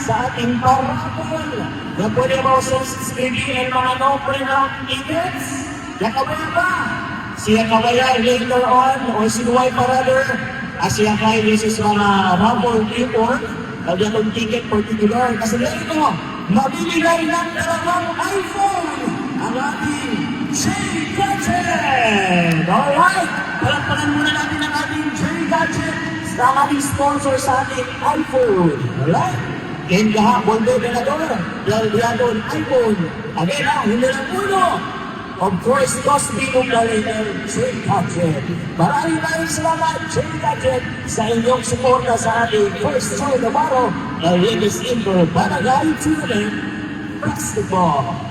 sa ating parapol na pwede mo subscribe mga no-pre-round tickets. Yakabaya ba? Siya kabaya later on o sinuway pa rather siya kay Jesus mga raffle report o yung ticket particular. Kasi ito, mabibigay ng dalawang iPhone ang ating J-Gadget! Alright! Palagpagan muna natin ang ating J-Gadget sa ating sponsor sa ating iPhone. Alright? And kahapon doon na doon, lalagyan iPhone. Again hindi lang uno. Of course, Cosby nung galing ng J-Gadget. Maraming salamat, J-Gadget, sa inyong suporta sa ating first show na baro, Ladies Indoor Barangay Tournament Basketball.